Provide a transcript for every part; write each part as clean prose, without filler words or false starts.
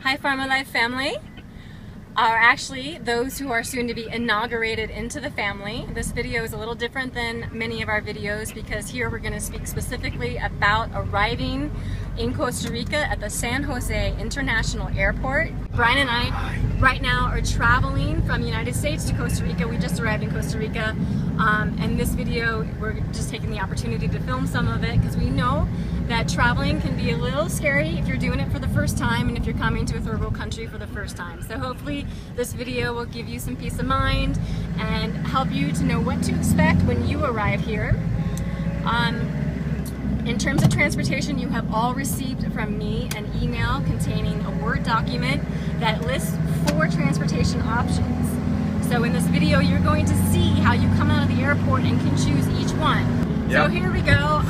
Hi Pharma Life family, are actually those who are soon to be inaugurated into the family. This video is a little different than many of our videos because here we're going to speak specifically about arriving in Costa Rica at the San Jose International Airport. Brian and I right now are traveling from the United States to Costa Rica. We just arrived in Costa Rica, and this video we're just taking the opportunity to film some of it because we know that traveling can be a little scary if you're doing it for the first time and if you're coming to a third world country for the first time. So hopefully this video will give you some peace of mind and help you to know what to expect when you arrive here. In terms of transportation, you have all received from me an email containing a Word document that lists 4 transportation options. So in this video, you're going to see how you come out of the airport and can choose each one. Yep. So here we go.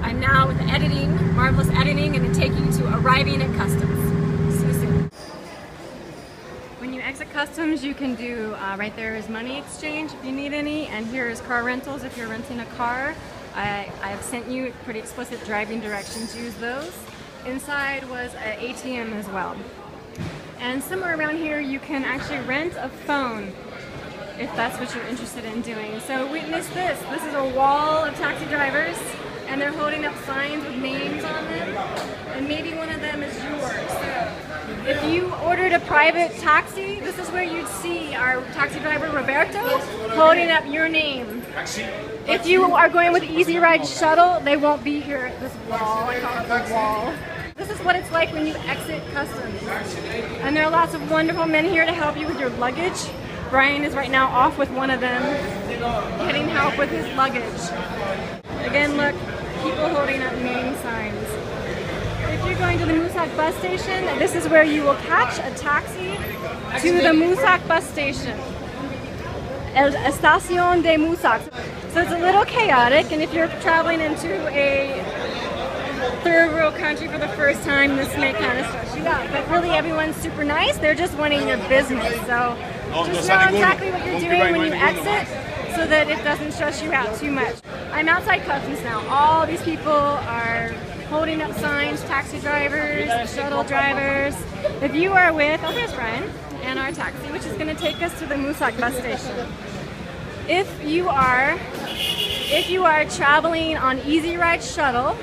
I'm now with the editing, marvelous editing, and to take you to arriving at customs. See you soon. When you exit customs, you can do, right there is money exchange if you need any, and here is car rentals if you're renting a car. I've sent you pretty explicit driving directions, use those. Inside was an ATM as well. And somewhere around here you can actually rent a phone if that's what you're interested in doing. So witness this. This is a wall of taxi drivers and they're holding up signs with names on them, and maybe one of them is yours. So if you ordered a private taxi, this is where you'd see our taxi driver Roberto holding up your name. If you are going with Easy Ride Shuttle, they won't be here at this wall. I call it the wall. This is what it's like when you exit customs. And there are lots of wonderful men here to help you with your luggage. Brian is right now off with one of them, getting help with his luggage. Again, look, people holding up name signs. If you're going to the Musac bus station, this is where you will catch a taxi to the Musac bus station. El Estación de Musac. So it's a little chaotic, and if you're traveling into a third world country for the first time, this may kind of stress you out. But really everyone's super nice, they're just wanting your business. So just know exactly what you're doing when you exit so that it doesn't stress you out too much. I'm outside customs now. All these people are holding up signs, taxi drivers, shuttle drivers. If you are with, oh there's Brian, and our taxi, which is going to take us to the Musac bus station. If you are traveling on Easy Ride Shuttle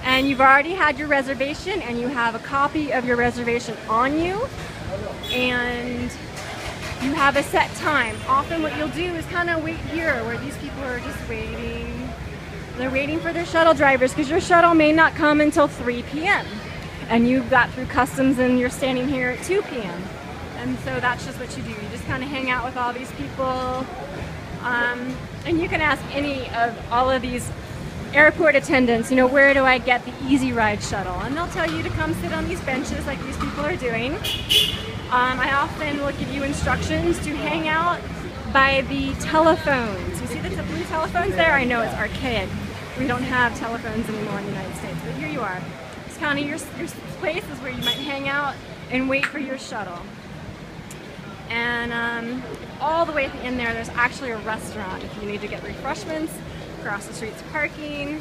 and you've already had your reservation and you have a copy of your reservation on you and you have a set time, often what you'll do is kind of wait here where these people are just waiting. They're waiting for their shuttle drivers because your shuttle may not come until 3 p.m. and you got through customs and you're standing here at 2 p.m. And so that's just what you do. You just kind of hang out with all these people. And you can ask any of all of these airport attendants, you know, where do I get the Easy Ride Shuttle? And they'll tell you to come sit on these benches like these people are doing. I often will give you instructions to hang out by the telephones. You see the blue telephones there? I know it's archaic. We don't have telephones anymore in the United States, but here you are. It's kind of your place is where you might hang out and wait for your shuttle. And all the way at the end there, there's actually a restaurant if you need to get refreshments. Across the street's parking.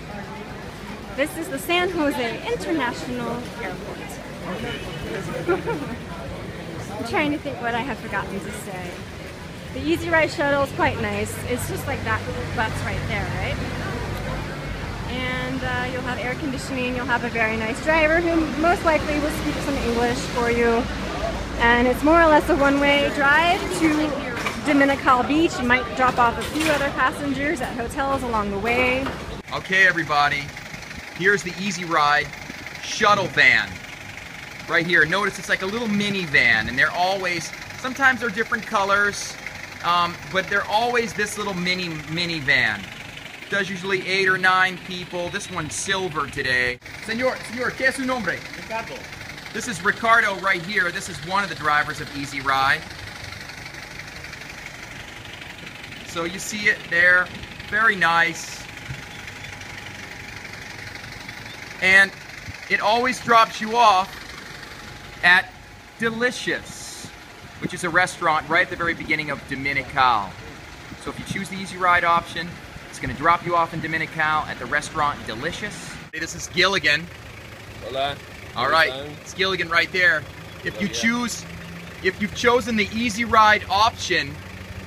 This is the San Jose International Airport. I'm trying to think what I have forgotten to say. The Easy Ride Shuttle is quite nice. It's just like that bus right there, right? And you'll have air conditioning. You'll have a very nice driver who most likely will speak some English for you. And it's more or less a one-way drive to Dominical Beach. You might drop off a few other passengers at hotels along the way. Okay everybody, here's the Easy Ride shuttle van. Right here, notice it's like a little minivan, and they're always, sometimes they're different colors, but they're always this little minivan. Does usually 8 or 9 people. This one's silver today. Señor, ¿qué es su nombre? Ricardo. This is Ricardo right here. This is one of the drivers of Easy Ride. So you see it there, very nice. And it always drops you off at Delicious, which is a restaurant right at the very beginning of Dominical. So if you choose the Easy Ride option, it's going to drop you off in Dominical at the restaurant Delicious. Hey, this is Gilligan. Hola. All right, it's Gilligan right there. If you've chosen the easy ride option,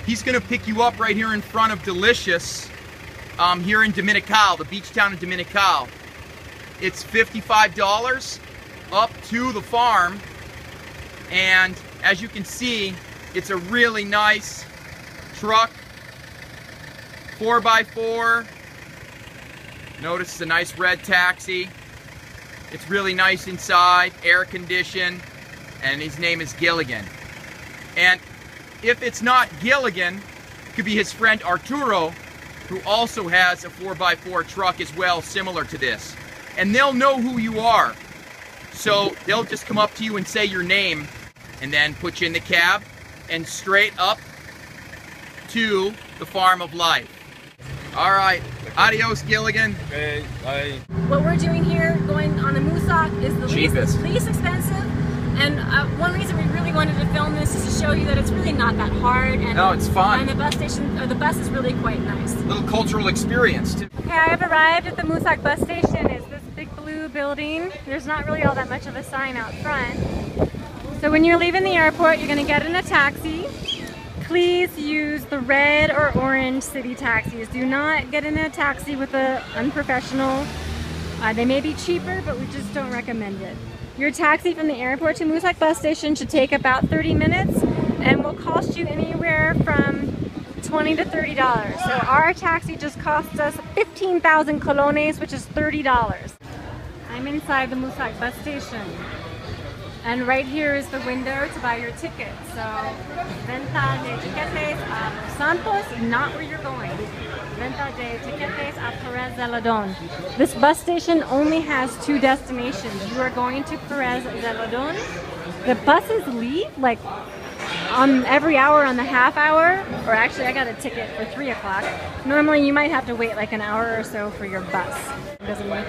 he's gonna pick you up right here in front of Delicious, here in Dominical, the beach town of Dominical. It's $55 up to the farm, and as you can see, it's a really nice truck, 4x4. Notice it's a nice red taxi. It's really nice inside, air conditioned, and his name is Gilligan. And if it's not Gilligan, it could be his friend Arturo, who also has a 4x4 truck as well, similar to this. And they'll know who you are. So they'll just come up to you and say your name, and then put you in the cab and straight up to the Farm of Life. All right, adios, Gilligan. Okay, bye. What we're doing here, going on the Moosoc, is the least expensive. And one reason we really wanted to film this is to show you that it's really not that hard. And no, it's fun. And the bus station, or the bus is really quite nice. A little cultural experience too. Okay, I have arrived at the Moosoc bus station. It's this big blue building. There's not really all that much of a sign out front. So when you're leaving the airport, you're going to get in a taxi. Please use the red or orange city taxis. Do not get in a taxi with an unprofessional. They may be cheaper, but we just don't recommend it. Your taxi from the airport to Moosoc bus station should take about 30 minutes and will cost you anywhere from $20 to $30. So our taxi just cost us 15,000 colones, which is $30. I'm inside the Moosoc bus station. And right here is the window to buy your ticket. So, venta de tiquetes a Los Santos, not where you're going. Venta de tiquetes a Perez Zeledon. This bus station only has 2 destinations. You are going to Perez Zeledon. The buses leave like on every hour on the half hour, or actually I got a ticket for 3 o'clock. Normally you might have to wait like an hour or so for your bus. It doesn't work.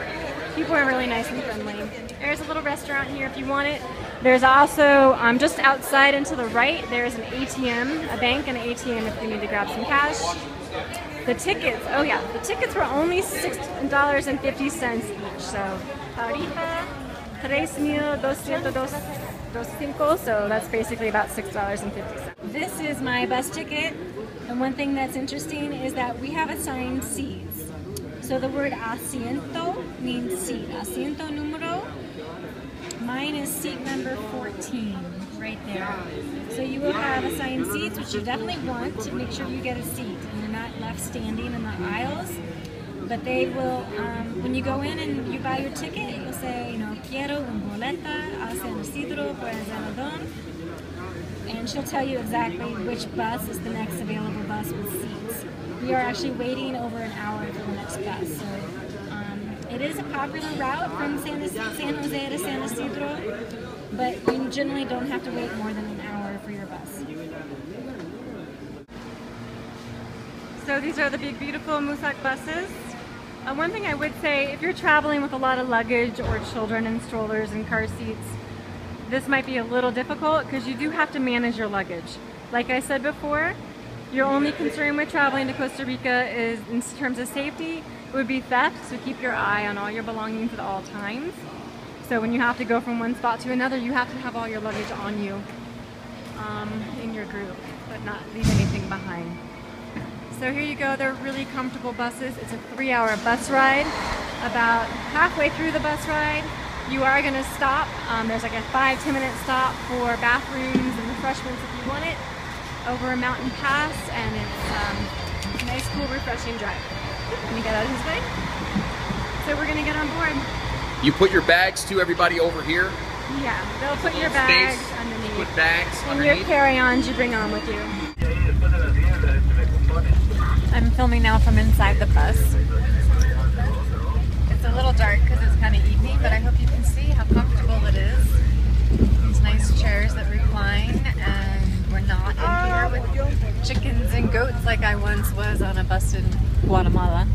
People are really nice and friendly. There's a little restaurant here if you want it. There's also, just outside and to the right, there's an ATM, a bank and an ATM if you need to grab some cash. The tickets, oh yeah, the tickets were only $6.50 each. So, tarifa, 3,225, so that's basically about $6.50. This is my bus ticket, and one thing that's interesting is that we have assigned seats. So the word asiento means seat. Asiento número. Mine is seat number 14, right there. So you will have assigned seats, which you definitely want to make sure you get a seat and you're not left standing in the aisles. But they will, when you go in and you buy your ticket, you'll say, quiero un boleta a San Isidro por Zeledon. And she'll tell you exactly which bus is the next available bus with seats. We are actually waiting over an hour for the next bus. So it is a popular route from San Jose to San Isidro, but you generally don't have to wait more than an hour for your bus. So these are the big, beautiful Moosoc buses. One thing I would say, if you're traveling with a lot of luggage or children in strollers and car seats, this might be a little difficult because you do have to manage your luggage. Like I said before, your only concern with traveling to Costa Rica is, in terms of safety, it would be theft, so keep your eye on all your belongings at all times. So when you have to go from one spot to another, you have to have all your luggage on you in your group, but not leave anything behind. So here you go, they're really comfortable buses. It's a 3-hour bus ride. About halfway through the bus ride, you are going to stop. There's like a 5-10 minute stop for bathrooms and refreshments if you want it, over a mountain pass, and it's a nice, cool, refreshing drive. Let me get out of his way. So we're going to get on board. You put your bags to everybody over here? Yeah, they'll put your bags underneath. Put bags and underneath. Your carry-ons you bring on with you. I'm filming now from inside the bus. It's a little dark because it's kind of evening, but I hope you can see how comfortable it is. These nice chairs that recline, and we're not in here with chickens and goats like I once was on a bus in Guatemala.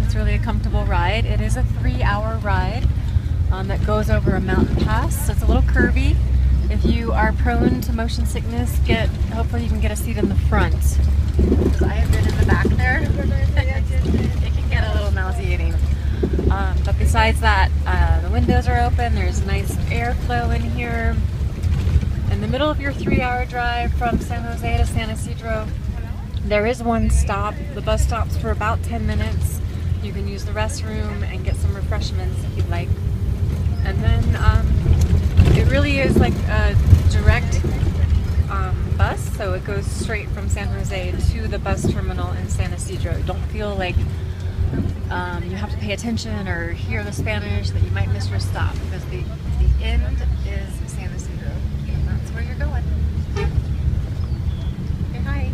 It's really a comfortable ride. It is a 3-hour ride that goes over a mountain pass, so it's a little curvy. If you are prone to motion sickness, hopefully you can get a seat in the front. Because I have been in the back there. It can get a little nauseating. But besides that, the windows are open, there's nice airflow in here. In the middle of your 3-hour drive from San Jose to San Isidro, there is one stop. The bus stops for about 10 minutes. You can use the restroom and get some refreshments if you'd like. And then it really is like a direct bus, so it goes straight from San Jose to the bus terminal in San Isidro. Don't feel like you have to pay attention or hear the Spanish that you might miss your stop, because the end is San Isidro, and that's where you're going. Okay, hi.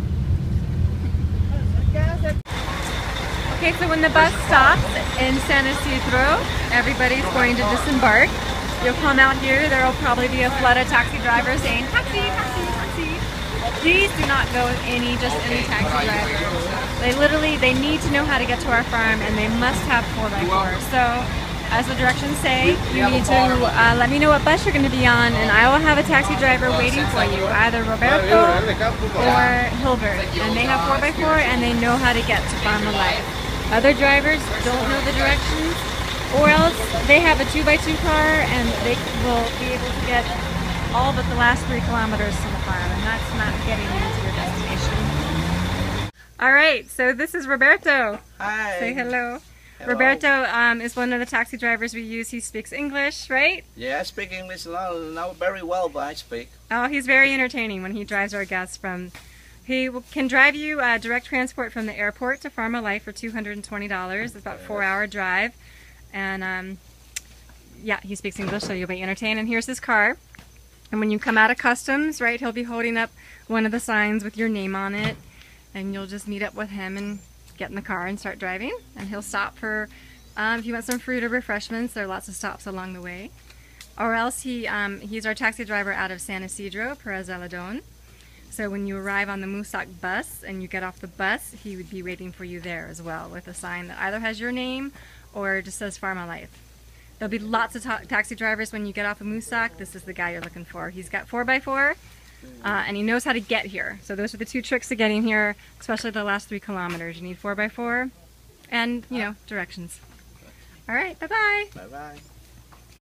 Okay, so when the bus stops in San Isidro, everybody's going to disembark. You'll come out here, there will probably be a flood of taxi drivers saying, taxi, taxi, taxi. Please do not go with any taxi driver. They need to know how to get to our farm, and they must have 4x4. So, as the directions say, you need to let me know what bus you're going to be on, and I will have a taxi driver waiting for you, either Roberto or Hilbert. And they have 4x4, and they know how to get to Farm of Life. Other drivers don't know the directions, or else they have a 2x2 car, and they will be able to get all but the last 3 kilometers to the farm, and that's not getting you to your destination. Alright, so this is Roberto. Hi. Say hello. Hello. Roberto is one of the taxi drivers we use. He speaks English, right? Yeah, I speak English not very well, but I speak. Oh, he's very entertaining when he drives our guests from... He can drive you direct transport from the airport to Farm of Life for $220. It's about a 4-hour drive. And yeah, he speaks English, so you'll be entertained. And here's his car. And when you come out of customs, right, he'll be holding up one of the signs with your name on it. And you'll just meet up with him and get in the car and start driving. And he'll stop for, if you want some fruit or refreshments, there are lots of stops along the way. Or else he's our taxi driver out of San Isidro, Perez Zeledon. So when you arrive on the Musac bus and you get off the bus, he would be waiting for you there as well with a sign that either has your name or just says Farm of Life. There'll be lots of taxi drivers when you get off of Musac. This is the guy you're looking for. He's got 4x4 and he knows how to get here. So those are the 2 tricks to getting here, especially the last 3 kilometers. You need 4x4 and, you know, directions. All right, bye-bye. Bye-bye.